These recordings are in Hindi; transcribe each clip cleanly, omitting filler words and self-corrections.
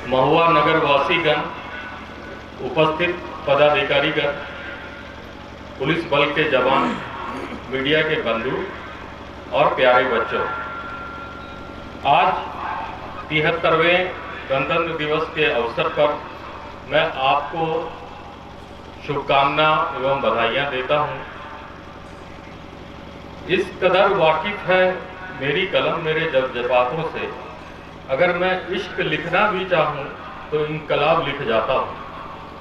महुआ नगर वासीगण, उपस्थित पदाधिकारीगण, पुलिस बल के जवान, मीडिया के बंधु और प्यारे बच्चों, आज 73वें गणतंत्र दिवस के अवसर पर मैं आपको शुभकामना एवं बधाइयाँ देता हूँ। इस कदर वाकिफ है मेरी कलम मेरे जज्बातों से, अगर मैं इश्क लिखना भी चाहूँ तो इनकलाब लिख जाता हूँ।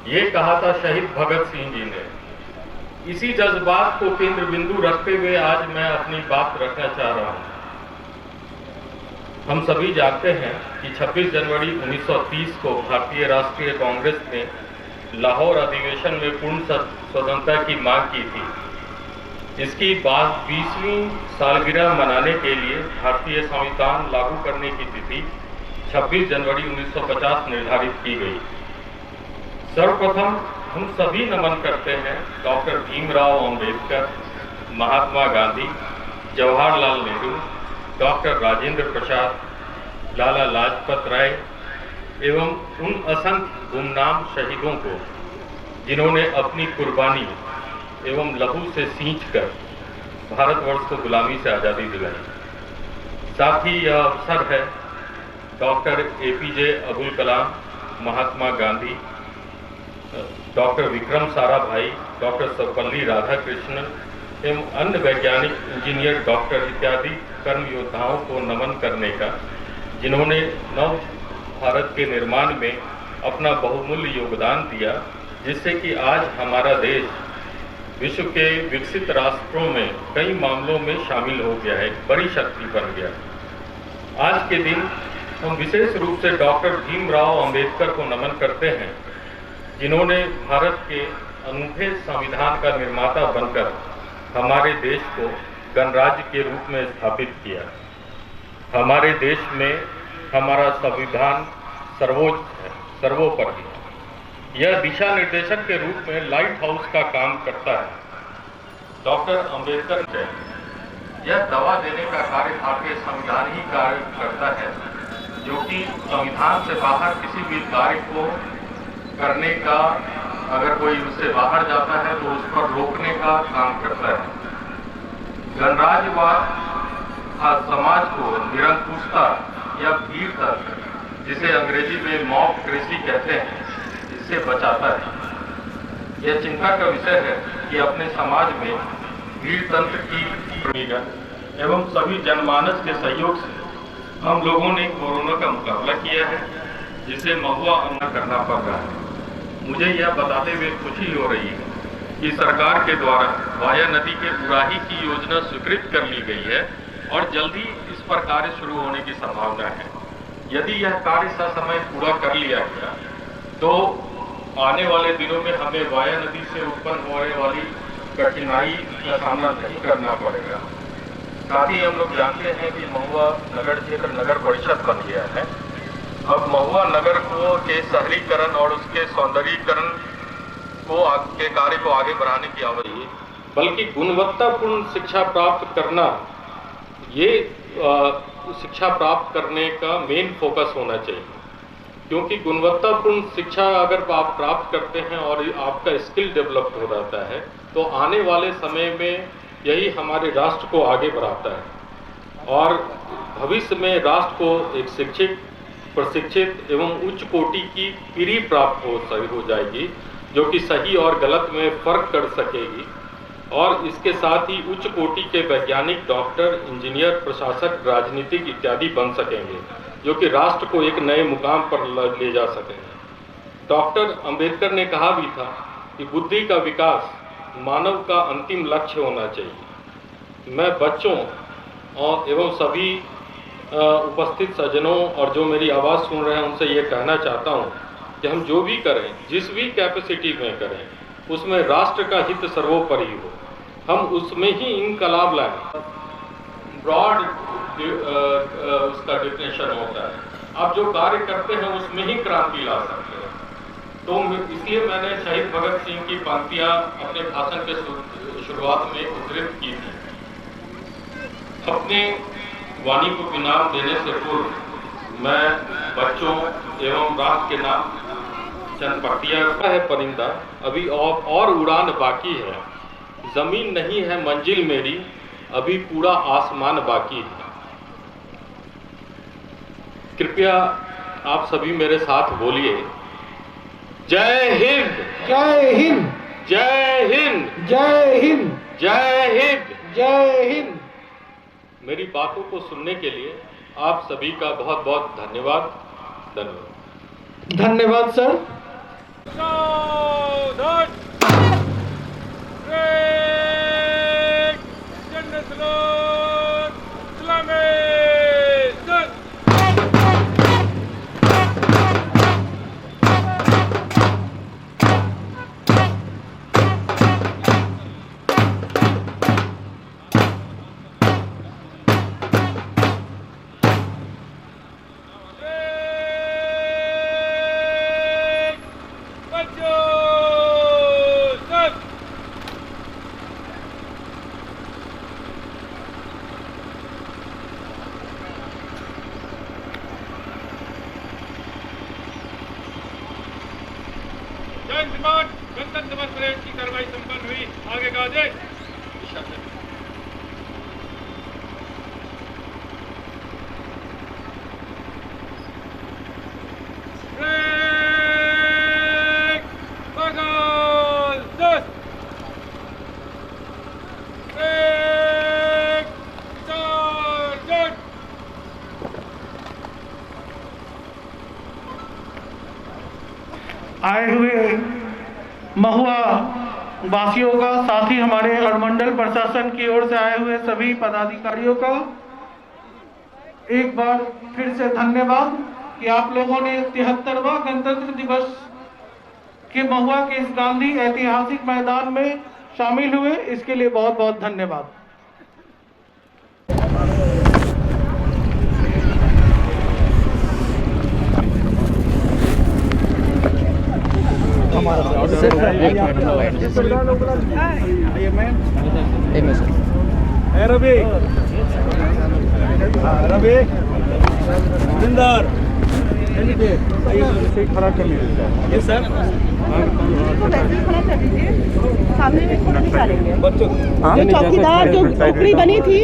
ये कहा था शहीद भगत सिंह जी ने। इसी जज्बात को केंद्र बिंदु रखते हुए आज मैं अपनी बात रखना चाह रहा हूँ। हम सभी जानते हैं कि 26 जनवरी 1930 को भारतीय राष्ट्रीय कांग्रेस ने लाहौर अधिवेशन में पूर्ण स्वतंत्रता की मांग की थी। इसकी बाद 20वीं सालगिरह मनाने के लिए भारतीय संविधान लागू करने की तिथि 26 जनवरी 1950 निर्धारित की गई। सर्वप्रथम हम सभी नमन करते हैं डॉक्टर भीमराव अंबेडकर, महात्मा गांधी, जवाहरलाल नेहरू, डॉक्टर राजेंद्र प्रसाद, लाला लाजपत राय एवं उन असंख्य गुमनाम शहीदों को जिन्होंने अपनी कुर्बानी एवं लहू से सींचकर भारतवर्ष को गुलामी से आज़ादी दिलाई। साथ ही यह अवसर है doctor APJ Abdul Kalam, Mahatma Gandhi, doctor Vikram Sarabhai, doctor Sarvepalli Radhakrishnan एवं अन्य वैज्ञानिक, इंजीनियर, डॉक्टर इत्यादि कर्म योद्धाओं को नमन करने का, जिन्होंने नव भारत के निर्माण में अपना बहुमूल्य योगदान दिया, जिससे कि आज हमारा देश विश्व के विकसित राष्ट्रों में कई मामलों में शामिल हो गया है, बड़ी शक्ति बन गया। आज के दिन हम विशेष रूप से डॉक्टर भीमराव अंबेडकर को नमन करते हैं, जिन्होंने भारत के अनूठे संविधान का निर्माता बनकर हमारे देश को गणराज्य के रूप में स्थापित किया। हमारे देश में हमारा संविधान सर्वोच्च है, सर्वोपरि है। यह दिशा निर्देशक के रूप में लाइट हाउस का काम करता है। डॉक्टर अंबेडकर ने यह दवा देने का कार्य भारतीय संविधान ही कार्य करता है, जो कि संविधान से बाहर किसी भी कार्य को करने का, अगर कोई उससे बाहर जाता है तो उस पर रोकने का काम करता है। गणराज्यवाद समाज को निरंकुशता या भीड़ तक, जिसे अंग्रेजी में मॉबक्रेसी कहते हैं, इससे बचाता है। यह चिंता का विषय है कि अपने समाज में भीड़ तंत्र की एवं सभी जनमानस के सहयोग से हम लोगों ने कोरोना का मुकाबला किया है, जिसे महुआ अन्ना करना पड़ रहा है। मुझे यह बताते हुए खुशी हो रही है कि सरकार के द्वारा वाया नदी के उड़ाही की योजना स्वीकृत कर ली गई है और जल्दी इस पर कार्य शुरू होने की संभावना है। यदि यह कार्य ससमय पूरा कर लिया गया तो आने वाले दिनों में हमें वाया नदी से उत्पन्न होने वाली कठिनाई का सामना नहीं करना पड़ेगा। साथ ही हम लोग जानते हैं कि महुआ नगर क्षेत्र नगर परिषद बन गया है। अब महुआ नगर को के शहरीकरण और उसके सौंदर्यीकरण के कार्य को आगे बढ़ाने की आवश्यकता है, बल्कि गुणवत्तापूर्ण शिक्षा प्राप्त करना, ये शिक्षा प्राप्त करने का मेन फोकस होना चाहिए। क्योंकि गुणवत्तापूर्ण शिक्षा अगर आप प्राप्त करते हैं और आपका स्किल डेवलप हो जाता है तो आने वाले समय में यही हमारे राष्ट्र को आगे बढ़ाता है और भविष्य में राष्ट्र को एक शिक्षित, प्रशिक्षित एवं उच्च कोटि की पीढ़ी प्राप्त हो जाएगी, जो कि सही और गलत में फर्क कर सकेगी और इसके साथ ही उच्च कोटि के वैज्ञानिक, डॉक्टर, इंजीनियर, प्रशासक, राजनीतिक इत्यादि बन सकेंगे, जो कि राष्ट्र को एक नए मुकाम पर ले जा सकेंगे। डॉक्टर अंबेडकर ने कहा भी था कि बुद्धि का विकास मानव का अंतिम लक्ष्य होना चाहिए। मैं बच्चों और एवं सभी उपस्थित सज्जनों और जो मेरी आवाज़ सुन रहे हैं उनसे ये कहना चाहता हूँ कि हम जो भी करें, जिस भी कैपेसिटी में करें, उसमें राष्ट्र का हित सर्वोपरि हो, हम उसमें ही इनकलाब लाएं। ब्रॉड उसका डिफिनेशन होता है, आप जो कार्य करते हैं उसमें ही क्रांति ला सकते हैं। तो इसलिए मैंने शहीद भगत सिंह की पंक्तियां अपने भाषण के शुरुआत में उद्धृत की थी। अपने वाणी को विराम देने से पूर्व मैं बच्चों एवं राष्ट्र के नाम चंद पंक्तियां है। परिंदा अभी और उड़ान बाकी है, जमीन नहीं है मंजिल मेरी, अभी पूरा आसमान बाकी है। कृपया आप सभी मेरे साथ बोलिए, जय हिंद, जय हिंद, जय हिंद, जय हिंद, जय हिंद, जय हिंद। मेरी बातों को सुनने के लिए आप सभी का बहुत बहुत धन्यवाद। धन्यवाद। धन्यवाद सर। गणतंत्र दिवस परेड की कार्रवाई संपन्न हुई। आगे का आदेश। आए हुए महुआ वासियों का, साथ ही हमारे अनुमंडल प्रशासन की ओर से आए हुए सभी पदाधिकारियों का एक बार फिर से धन्यवाद कि आप लोगों ने 73वां गणतंत्र दिवस के महुआ के इस गांधी ऐतिहासिक मैदान में शामिल हुए। इसके लिए बहुत बहुत धन्यवाद। खड़ा कर लीजिए सर, खड़ा कर दीजिए, सामने में थोड़ा निकालेंगे। जो चौकीदार जो टोकरी बनी थी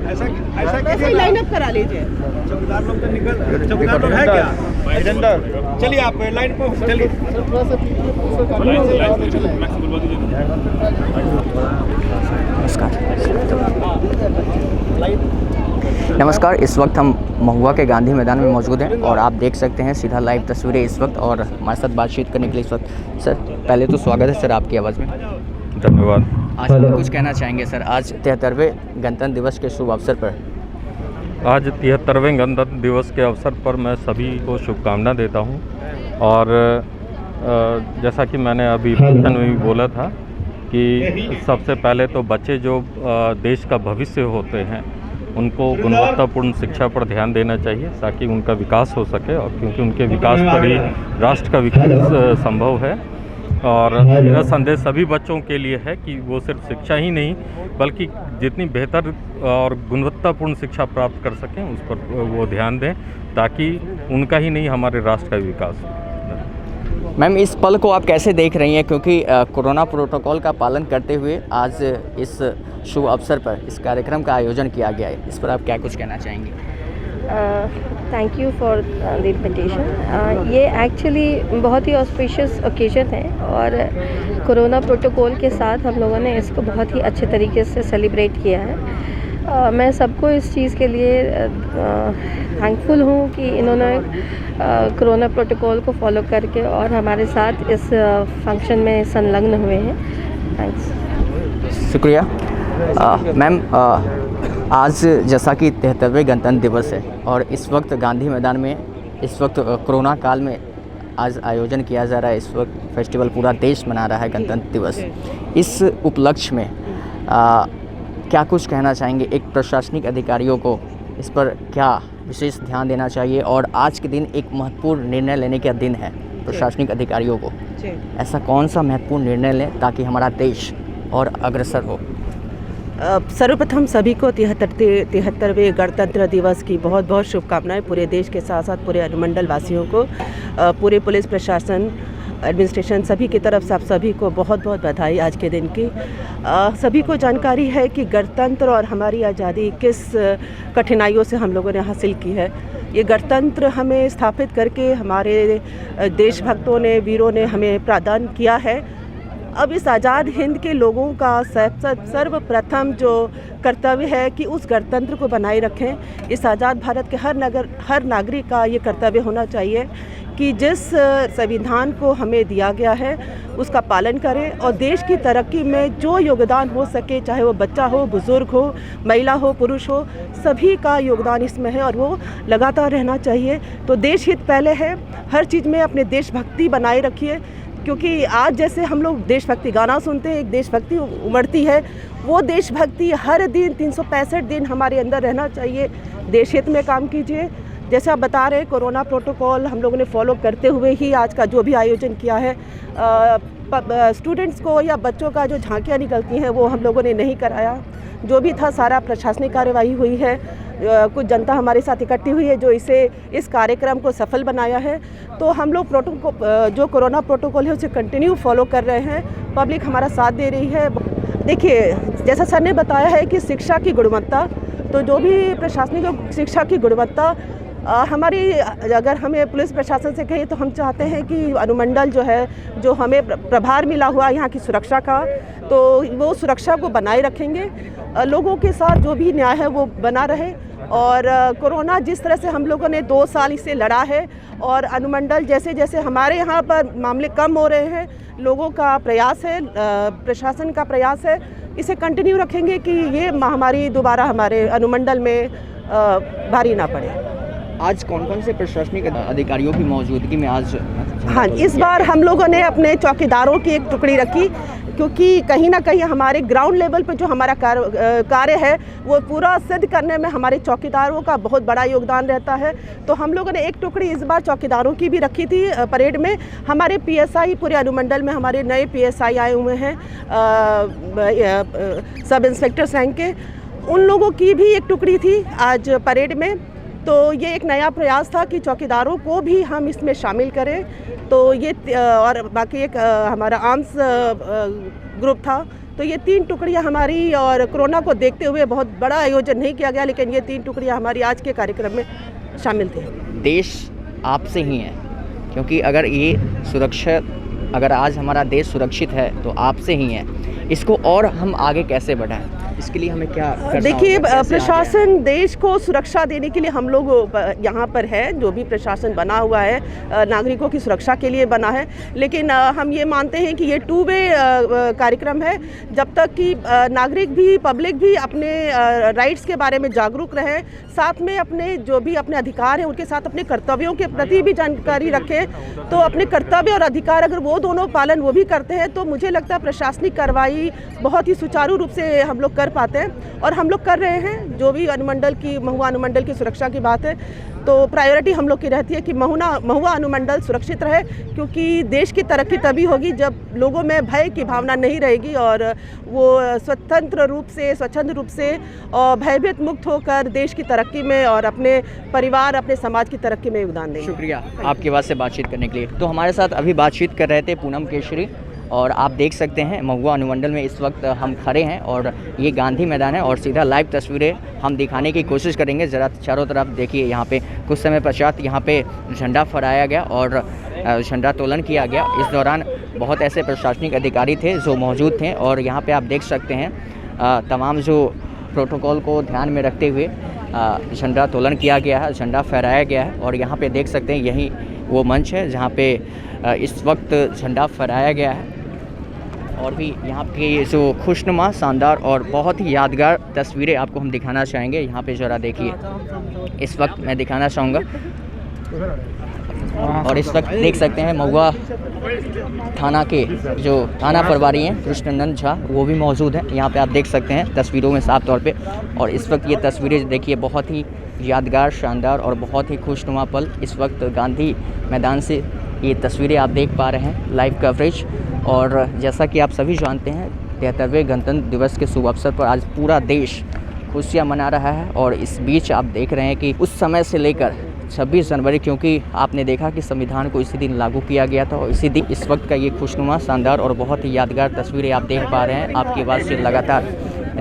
ऐसा कैसे लाइन अप करा लीजिए। चौकीदार लोग तो निकल, चौकीदार लोग है क्या? चलिए आप लाइन को चलिए। नमस्कार, इस वक्त हम महुआ के गांधी मैदान में मौजूद हैं और आप देख सकते हैं सीधा लाइव तस्वीरें इस वक्त, और हमारे साथ बातचीत करने के लिए इस वक्त सर, पहले तो स्वागत है सर आपकी आवाज़ में। धन्यवाद। आज हम कुछ कहना चाहेंगे सर, आज 73वें गणतंत्र दिवस के शुभ अवसर पर? आज 73वें गणतंत्र दिवस के अवसर पर मैं सभी को शुभकामना देता हूं, और जैसा कि मैंने अभी भाषण में भी बोला था कि सबसे पहले तो बच्चे जो देश का भविष्य होते हैं उनको गुणवत्तापूर्ण शिक्षा पर ध्यान देना चाहिए ताकि उनका विकास हो सके, और क्योंकि उनके विकास पर ही राष्ट्र का विकास संभव है। और मेरा संदेश सभी बच्चों के लिए है कि वो सिर्फ शिक्षा ही नहीं बल्कि जितनी बेहतर और गुणवत्तापूर्ण शिक्षा प्राप्त कर सकें उस पर वो ध्यान दें, ताकि उनका ही नहीं हमारे राष्ट्र का विकास हो। मैम, इस पल को आप कैसे देख रही हैं, क्योंकि कोरोना प्रोटोकॉल का पालन करते हुए आज इस शुभ अवसर पर इस कार्यक्रम का आयोजन किया गया है, इस पर आप क्या कुछ कहना चाहेंगे? Thank you for the invitation. ये एक्चुअली बहुत ही ऑस्पिशियस ओकेजन है और कोरोना प्रोटोकॉल के साथ हम लोगों ने इसको बहुत ही अच्छे तरीके से सेलिब्रेट किया है। मैं सबको इस चीज़ के लिए थैंकफुल हूँ कि इन्होंने कोरोना प्रोटोकॉल को फॉलो करके और हमारे साथ इस फंक्शन में संलग्न हुए हैं। थैंक्स। शुक्रिया। मैम, आज जैसा कि 73वें गणतंत्र दिवस है और इस वक्त गांधी मैदान में इस वक्त कोरोना काल में आज आयोजन किया जा रहा है, इस वक्त फेस्टिवल पूरा देश मना रहा है गणतंत्र दिवस। इस उपलक्ष्य में क्या कुछ कहना चाहेंगे? एक प्रशासनिक अधिकारियों को इस पर क्या विशेष ध्यान देना चाहिए, और आज के दिन एक महत्वपूर्ण निर्णय लेने का दिन है प्रशासनिक अधिकारियों को, ऐसा कौन सा महत्वपूर्ण निर्णय लें ताकि हमारा देश और अग्रसर हो? सर्वप्रथम सभी को 73वें गणतंत्र दिवस की बहुत बहुत शुभकामनाएं। पूरे देश के साथ साथ पूरे अनुमंडल वासियों को, पूरे पुलिस प्रशासन, एडमिनिस्ट्रेशन सभी की तरफ से आप सभी को बहुत बहुत बधाई आज के दिन की। सभी को जानकारी है कि गणतंत्र और हमारी आज़ादी किस कठिनाइयों से हम लोगों ने हासिल की है। ये गणतंत्र हमें स्थापित करके हमारे देशभक्तों ने, वीरों ने हमें प्रदान किया है। अब इस आज़ाद हिंद के लोगों का सर्वप्रथम जो कर्तव्य है कि उस गणतंत्र को बनाए रखें। इस आज़ाद भारत के हर नागरिक का ये कर्तव्य होना चाहिए कि जिस संविधान को हमें दिया गया है उसका पालन करें और देश की तरक्की में जो योगदान हो सके, चाहे वो बच्चा हो, बुज़ुर्ग हो, महिला हो, पुरुष हो, सभी का योगदान इसमें है और वो लगातार रहना चाहिए। तो देश हित पहले है, हर चीज़ में अपने देशभक्ति बनाए रखिए, क्योंकि आज जैसे हम लोग देशभक्ति गाना सुनते हैं, एक देशभक्ति उमड़ती है, वो देशभक्ति हर दिन 365 दिन हमारे अंदर रहना चाहिए। देश हित में काम कीजिए। जैसे आप बता रहे हैं, कोरोना प्रोटोकॉल हम लोगों ने फॉलो करते हुए ही आज का जो भी आयोजन किया है। स्टूडेंट्स को या बच्चों का जो झांकियाँ निकलती हैं वो हम लोगों ने नहीं कराया। जो भी था सारा प्रशासनिक कार्यवाही हुई है। कुछ जनता हमारे साथ इकट्ठी हुई है जो इस कार्यक्रम को सफल बनाया है। तो हम लोग जो कोरोना प्रोटोकॉल है उसे कंटिन्यू फॉलो कर रहे हैं। पब्लिक हमारा साथ दे रही है। देखिए, जैसा सर ने बताया है कि शिक्षा की गुणवत्ता, तो जो भी प्रशासनिक शिक्षा की गुणवत्ता हमारी, अगर हमें पुलिस प्रशासन से कहें तो हम चाहते हैं कि अनुमंडल जो है, जो हमें प्रभार मिला हुआ यहाँ की सुरक्षा का, तो वो सुरक्षा को बनाए रखेंगे। लोगों के साथ जो भी न्याय है वो बना रहे। और कोरोना जिस तरह से हम लोगों ने 2 साल इससे लड़ा है और अनुमंडल जैसे जैसे हमारे यहाँ पर मामले कम हो रहे हैं, लोगों का प्रयास है, प्रशासन का प्रयास है, इसे कंटिन्यू रखेंगे कि ये महामारी दोबारा हमारे अनुमंडल में भारी ना पड़े। आज कौन कौन से प्रशासनिक अधिकारियों की मौजूदगी में आज? हाँ, इस बार हम लोगों ने अपने चौकीदारों की एक टुकड़ी रखी, क्योंकि कहीं ना कहीं हमारे ग्राउंड लेवल पर जो हमारा कार्य है वो पूरा सिद्ध करने में हमारे चौकीदारों का बहुत बड़ा योगदान रहता है। तो हम लोगों ने एक टुकड़ी इस बार चौकीदारों की भी रखी थी परेड में। हमारे पीएसआई पूरे अनुमंडल में हमारे नए पीएसआई आए हुए हैं, सब इंस्पेक्टर रैंक के, उन लोगों की भी एक टुकड़ी थी आज परेड में। तो ये एक नया प्रयास था कि चौकीदारों को भी हम इसमें शामिल करें। तो ये और बाकी एक हमारा आर्म्स ग्रुप था। तो ये 3 टुकड़ियां हमारी, और कोरोना को देखते हुए बहुत बड़ा आयोजन नहीं किया गया, लेकिन ये 3 टुकड़ियां हमारी आज के कार्यक्रम में शामिल थी। देश आपसे ही है, क्योंकि अगर ये सुरक्षा, अगर आज हमारा देश सुरक्षित है तो आपसे ही है। इसको और हम आगे कैसे बढ़ाएं, इसके लिए हमें क्या करना? देखिए, प्रशासन देश को सुरक्षा देने के लिए हम लोग यहाँ पर है। जो भी प्रशासन बना हुआ है नागरिकों की सुरक्षा के लिए बना है, लेकिन हम ये मानते हैं कि ये 2 वे कार्यक्रम है। जब तक कि नागरिक भी, पब्लिक भी अपने राइट्स के बारे में जागरूक रहे, साथ में अपने जो भी अपने अधिकार हैं उनके साथ अपने कर्तव्यों के प्रति भी जानकारी रखें, तो अपने कर्तव्य और अधिकार अगर वो दोनों पालन वो भी करते हैं तो मुझे लगता है प्रशासनिक कार्रवाई बहुत ही सुचारू रूप से हम लोग कर पाते हैं, और हम लोग कर रहे हैं। जो भी अनुमंडल की, महुआ अनुमंडल की सुरक्षा की बात है, तो प्रायोरिटी हम लोग की रहती है कि महुआ अनुमंडल सुरक्षित रहे, क्योंकि देश की तरक्की तभी होगी जब लोगों में भय की भावना नहीं रहेगी और वो स्वतंत्र रूप से, स्वच्छंद रूप से और भयभीत मुक्त होकर देश की तरक्की में और अपने परिवार, अपने समाज की तरक्की में योगदान देंगे। शुक्रिया आपके बात से बातचीत करने के लिए। तो हमारे साथ अभी बातचीत कर रहे थे पूनम केशरी, और आप देख सकते हैं महुआ अनुमंडल में इस वक्त हम खड़े हैं और ये गांधी मैदान है, और सीधा लाइव तस्वीरें हम दिखाने की कोशिश करेंगे। ज़रा चारों तरफ देखिए, यहाँ पे कुछ समय पश्चात यहाँ पे झंडा फहराया गया और झंडा तोलन किया गया। इस दौरान बहुत ऐसे प्रशासनिक अधिकारी थे जो मौजूद थे, और यहाँ पे आप देख सकते हैं तमाम जो प्रोटोकॉल को ध्यान में रखते हुए झंडा तोलन किया गया है, झंडा फहराया गया है। और यहाँ पे देख सकते हैं यही वो मंच है जहाँ पे इस वक्त झंडा फहराया गया है। और भी यहाँ की जो खुशनुमा, शानदार और बहुत ही यादगार तस्वीरें आपको हम दिखाना चाहेंगे। यहाँ पे ज़रा देखिए, इस वक्त मैं दिखाना चाहूँगा, और इस वक्त देख सकते हैं महुआ थाना के जो थाना प्रभारी हैं कृष्णनंदन झा, वो भी मौजूद हैं। यहाँ पे आप देख सकते हैं तस्वीरों में साफ तौर पे। और इस वक्त ये तस्वीरें देखिए, बहुत ही यादगार, शानदार और बहुत ही खुशनुमा पल। इस वक्त गांधी मैदान से ये तस्वीरें आप देख पा रहे हैं, लाइव कवरेज। और जैसा कि आप सभी जानते हैं, 73वें गणतंत्र दिवस के शुभ अवसर पर आज पूरा देश खुशियाँ मना रहा है। और इस बीच आप देख रहे हैं कि उस समय से लेकर 26 जनवरी, क्योंकि आपने देखा कि संविधान को इसी दिन लागू किया गया था और इसी दिन इस वक्त का ये खुशनुमा, शानदार और बहुत ही यादगार तस्वीरें आप देख पा रहे हैं। आपकी आवाज़ से लगातार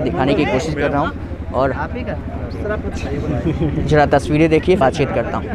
दिखाने की कोशिश कर रहा हूँ और जरा तस्वीरें देखिए, बातचीत करता हूँ।